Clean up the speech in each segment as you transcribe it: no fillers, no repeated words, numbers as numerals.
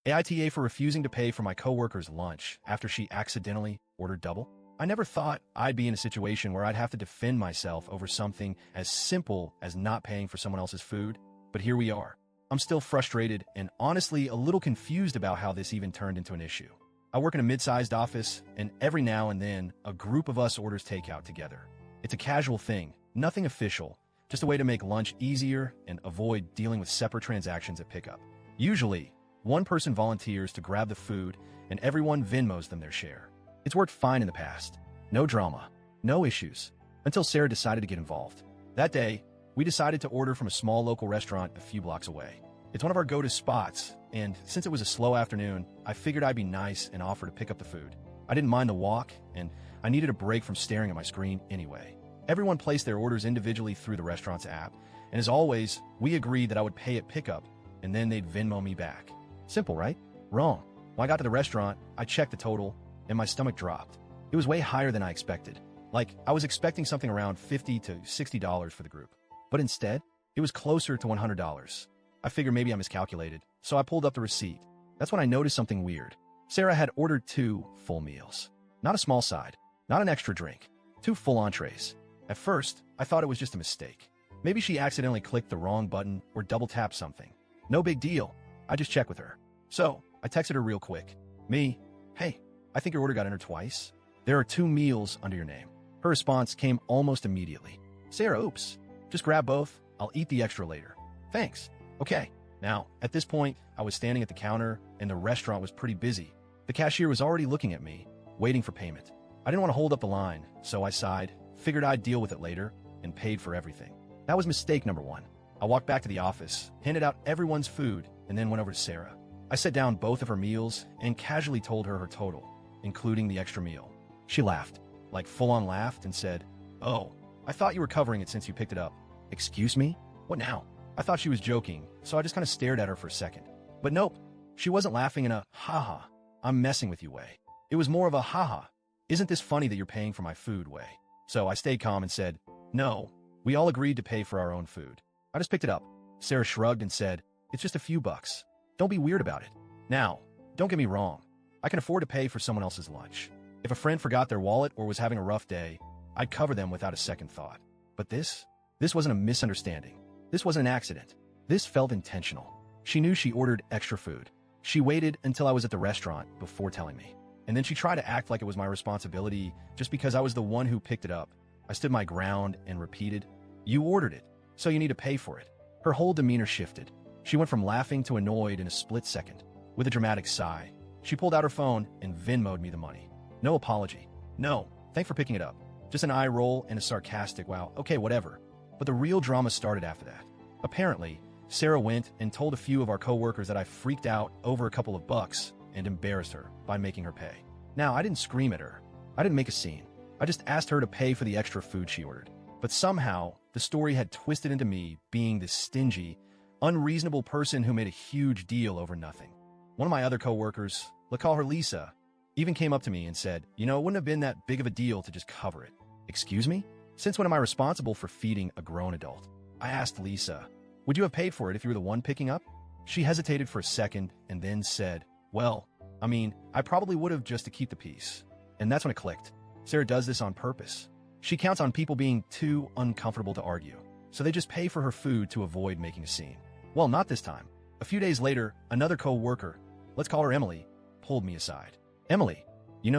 AITA for refusing to pay for my coworker's lunch after she accidentally ordered double? I never thought I'd be in a situation where I'd have to defend myself over something as simple as not paying for someone else's food, but here we are. I'm still frustrated and honestly a little confused about how this even turned into an issue. I work in a mid-sized office, and every now and then, a group of us orders takeout together. It's a casual thing, nothing official, just a way to make lunch easier and avoid dealing with separate transactions at pickup. Usually, one person volunteers to grab the food, and everyone Venmos them their share. It's worked fine in the past. No drama, no issues, until Sarah decided to get involved. That day, we decided to order from a small local restaurant a few blocks away. It's one of our go-to spots, and since it was a slow afternoon, I figured I'd be nice and offer to pick up the food. I didn't mind the walk, and I needed a break from staring at my screen anyway. Everyone placed their orders individually through the restaurant's app, and as always, we agreed that I would pay at pickup, and then they'd Venmo me back. Simple, right? Wrong. When I got to the restaurant, I checked the total, and my stomach dropped. It was way higher than I expected. Like, I was expecting something around $50 to $60 for the group. But instead, it was closer to $100. I figured maybe I miscalculated, so I pulled up the receipt. That's when I noticed something weird. Sarah had ordered 2 full meals. Not a small side, not an extra drink, 2 full entrees. At first, I thought it was just a mistake. Maybe she accidentally clicked the wrong button or double-tapped something. No big deal. I just checked with her. So, I texted her real quick. Hey, I think your order got entered twice. There are 2 meals under your name. Her response came almost immediately. Sarah, oops. Just grab both. I'll eat the extra later. Thanks. Okay. Now, at this point, I was standing at the counter, and the restaurant was pretty busy. The cashier was already looking at me, waiting for payment. I didn't want to hold up the line, so I sighed, figured I'd deal with it later, and paid for everything. That was mistake number 1. I walked back to the office, handed out everyone's food, and then went over to Sarah. I set down both of her meals and casually told her total, including the extra meal. She laughed, like full-on laughed, and said, "Oh, I thought you were covering it since you picked it up." Excuse me? What now? I thought she was joking, so I just kind of stared at her for a second. But nope, she wasn't laughing in a "haha, I'm messing with you" way. It was more of a "haha, isn't this funny that you're paying for my food" way. So I stayed calm and said, "No, we all agreed to pay for our own food. I just picked it up." Sarah shrugged and said, "It's just a few bucks. Don't be weird about it." Now, don't get me wrong. I can afford to pay for someone else's lunch. If a friend forgot their wallet or was having a rough day, I'd cover them without a second thought. But this wasn't a misunderstanding. This wasn't an accident. This felt intentional. She knew she ordered extra food. She waited until I was at the restaurant before telling me. And then she tried to act like it was my responsibility just because I was the one who picked it up. I stood my ground and repeated, "You ordered it, so you need to pay for it." Her whole demeanor shifted. She went from laughing to annoyed in a split second. With a dramatic sigh, she pulled out her phone and Venmo'd me the money. No apology. No, thanks for picking it up. Just an eye roll and a sarcastic, "Wow, okay, whatever." But the real drama started after that. Apparently, Sarah went and told a few of our coworkers that I freaked out over a couple of bucks and embarrassed her by making her pay. Now, I didn't scream at her. I didn't make a scene. I just asked her to pay for the extra food she ordered. But somehow, the story had twisted into me being this stingy, unreasonable person who made a huge deal over nothing. One of my other coworkers, let's call her Lisa, even came up to me and said, "It wouldn't have been that big of a deal to just cover it." Excuse me? Since when am I responsible for feeding a grown adult? I asked Lisa, "Would you have paid for it if you were the one picking up?" She hesitated for a second and then said, "Well, I probably would have just to keep the peace." And that's when it clicked. Sarah does this on purpose. She counts on people being too uncomfortable to argue, so they just pay for her food to avoid making a scene. Well, not this time. A few days later, another co-worker, let's call her Emily, pulled me aside. "Emily,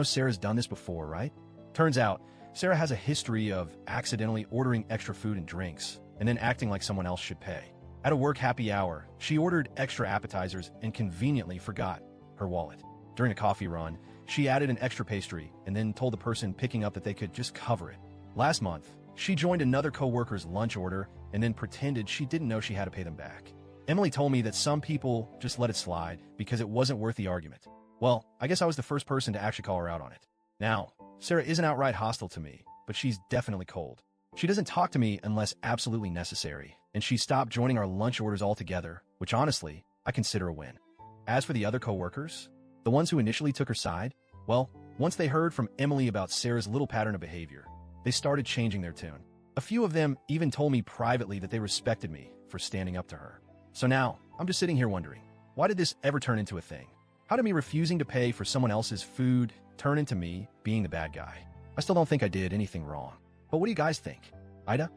Sarah's done this before, right?" Turns out, Sarah has a history of accidentally ordering extra food and drinks, and then acting like someone else should pay. At a work happy hour, she ordered extra appetizers and conveniently forgot her wallet. During a coffee run, she added an extra pastry and then told the person picking up that they could just cover it. Last month, she joined another coworker's lunch order and then pretended she didn't know she had to pay them back. Emily told me that some people just let it slide because it wasn't worth the argument. Well, I guess I was the first person to actually call her out on it. Now, Sarah isn't outright hostile to me, but she's definitely cold. She doesn't talk to me unless absolutely necessary, and she stopped joining our lunch orders altogether, which honestly, I consider a win. As for the other coworkers, the ones who initially took her side, well, once they heard from Emily about Sarah's little pattern of behavior, they started changing their tune. A few of them even told me privately that they respected me for standing up to her. So now, I'm just sitting here wondering, Why did this ever turn into a thing? How did me refusing to pay for someone else's food turn into me being the bad guy? I still don't think I did anything wrong. But what do you guys think? AITA?